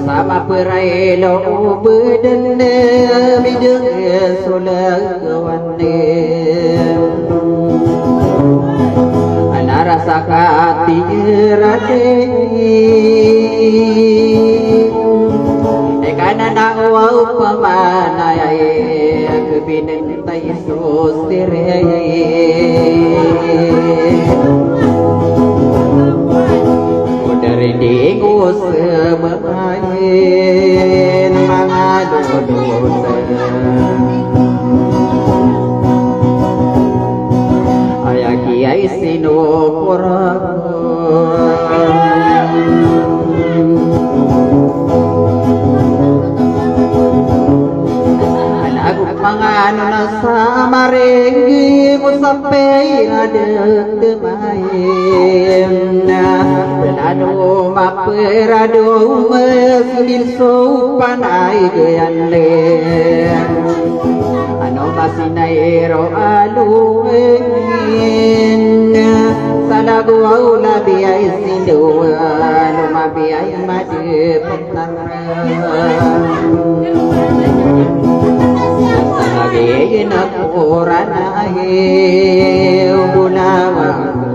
sama perelo bedene bideng solagawane ana rasa kati rade ekana na wau pamana ye kebinen tai sosire dari dingo semain mga dodosa ayaki ay sinopora mga ano na sa marengi mo sa pera dagdamayin Pelano maperado mesulil sopanay gayanlen Ano masinairo aluin Salagwaw labi ay sinuan Lumabi ay madipot na Sagagin ako ranahe Ubulawa ko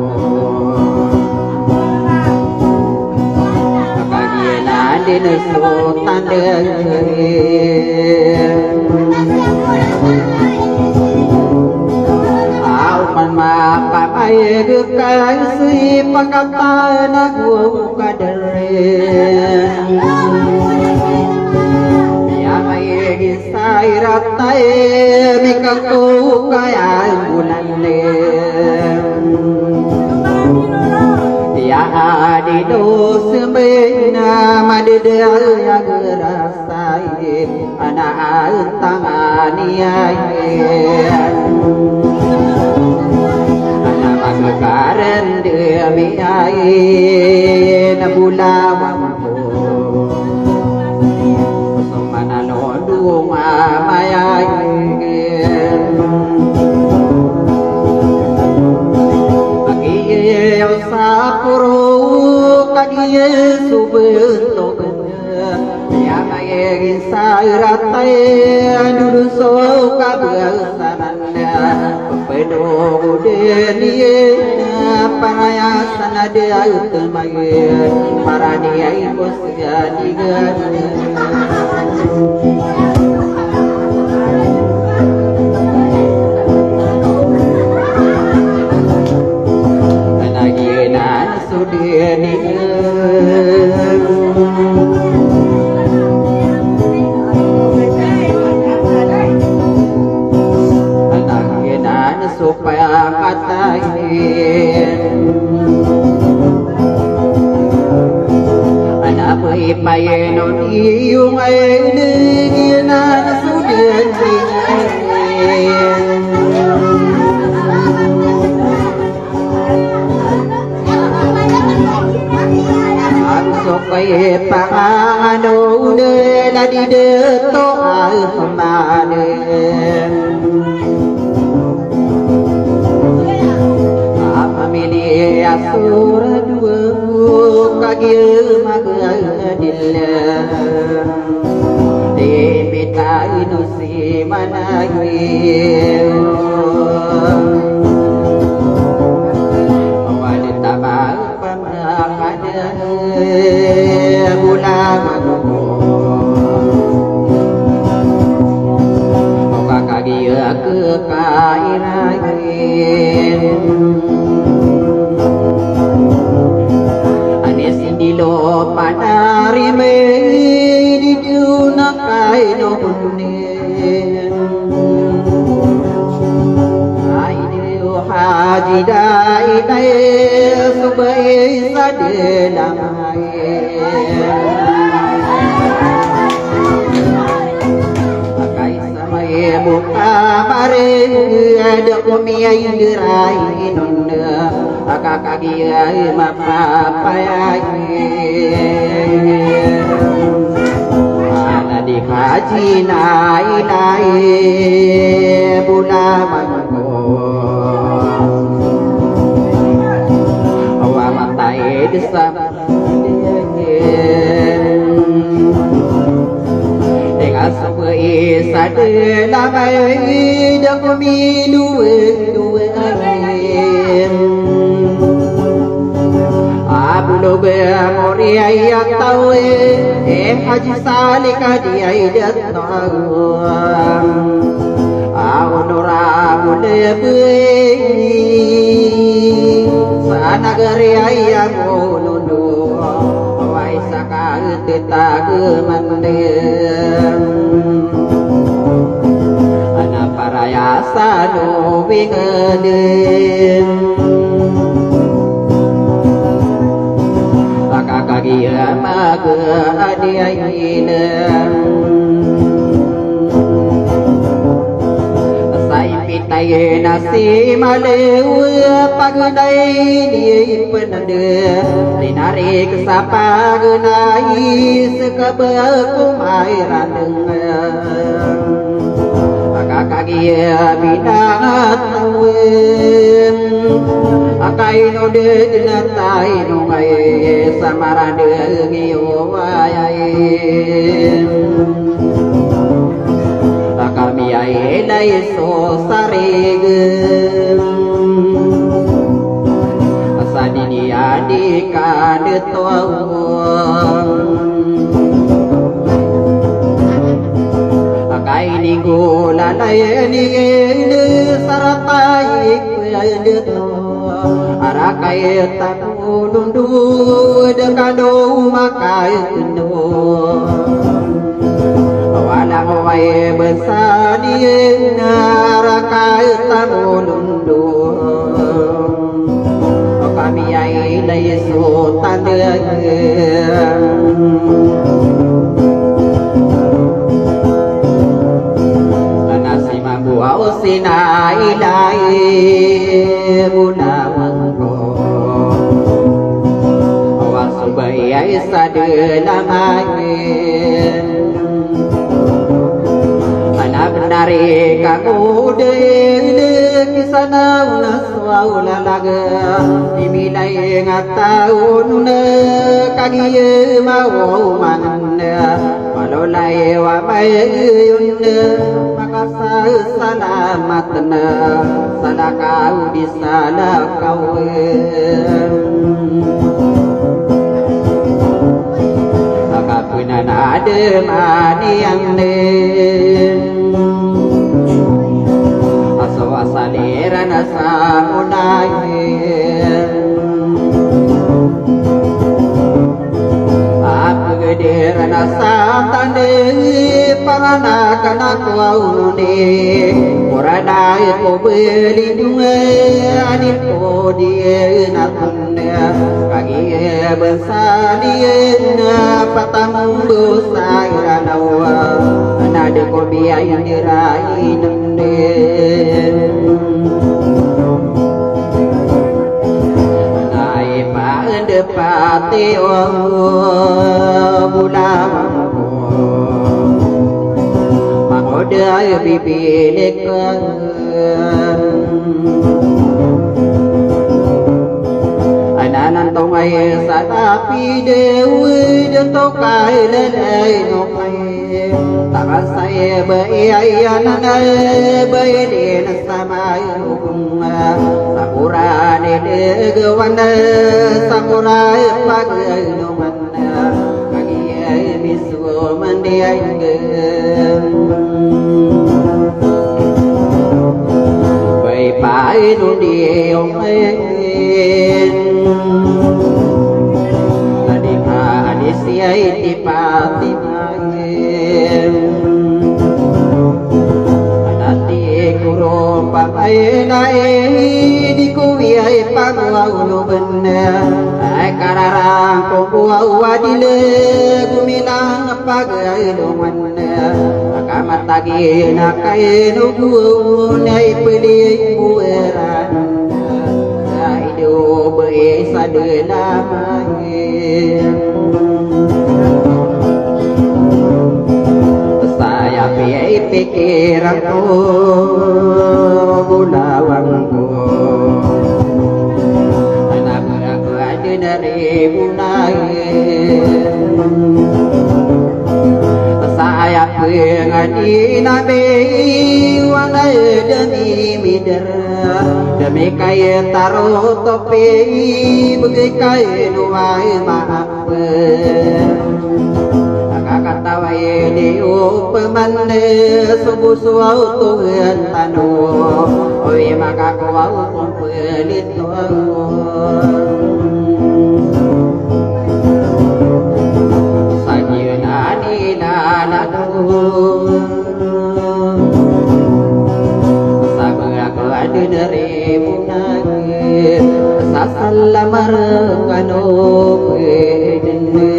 Kakagilan din sultan Auman mapapay Kasi pagkata nagwaw kadarin Isairat tayo mikaku kaya bulan ya di dos semena madidal ya gerasai anak tangani anak magkaren demi ai nabulawa Magiyaw sa puro Yesu bentuk Ya mayagin sa iratay Nuduso kabasananda Penuh deniye Panayasan ada utamaye Para dia ikut sejadigan Anaginan sudeni Anaginan supaya katain Anak ipayenon iyong ayun de to alfamane amamili asura dua kagil magadilla de beta inusi managi Panari me di duna kai no kunne ai diu haji dai dai subai sadela mai kai samai buka mare ada komiai gerai nonna akakagiai mapapayai ana dikaji nai bula mangko awa matai desam dengan sebuah sadela mai dakumi dua Ablo be moriya tawe haji salika dia jatnawa aunura mule be sanagari ayam nundu wai saka tetag mande ana paraya sanu wingade kagia maga adiaina sai pitai nasi malew pagadai di penade linari kesapa genai sekabaku mairaneng kagia bidang tawen akai no de dinatai no kai samara de ngiyo ayai kami ai dai so sareg asadini adika de to akai ni gola dai ni saratai de to arakai tanundu dekado makai tendo wala wai besani arakai tanundu kami ai dai sultan de nasi mambu sinai dai munawangko awasubai sadela mai ana benari kagude kisana unaswaula laga dimilai ngataun kagiye mau manna malolai wa mayun makasa salamatna salakau bisalakau akapunan ada maniang ne asawasaliran asamunai gederan asatane parana kana kwaune moradai ko belindunge anil ko die natunne kagi besanie patambu sairanawa anade ko biai dirai nende Pati o bulam dia bibi dekan Anan tong ai sadapi dewi de tokai lelai nokai tak saya bayanan bayadin samai hukumna sakura de gewana samurai pagai nomana kagi bisu mandiai bay pai nu dia Siai tipati main Anati kuro papai nae di kuwiai pangwau lo bener ai kararang kombuau wadile guminang pagai lo bener akamat tagi nakai nugu nai peli bueran ai do be sadela mai pikiranku bulawangku anak-anakku ada dari bunai saya pengadi nabi walai demi mider demi kaya taruh topi bagi kaya nuai maaf Katawai diu pemande subuh suau Tuhan tanu oi maka kau kumpelit sajieun anina nadu sabara ko adu dari munagi sasallamar kanu pedenne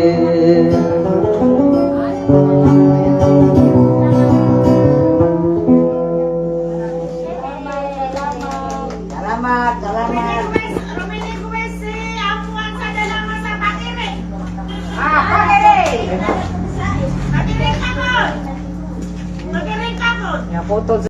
foto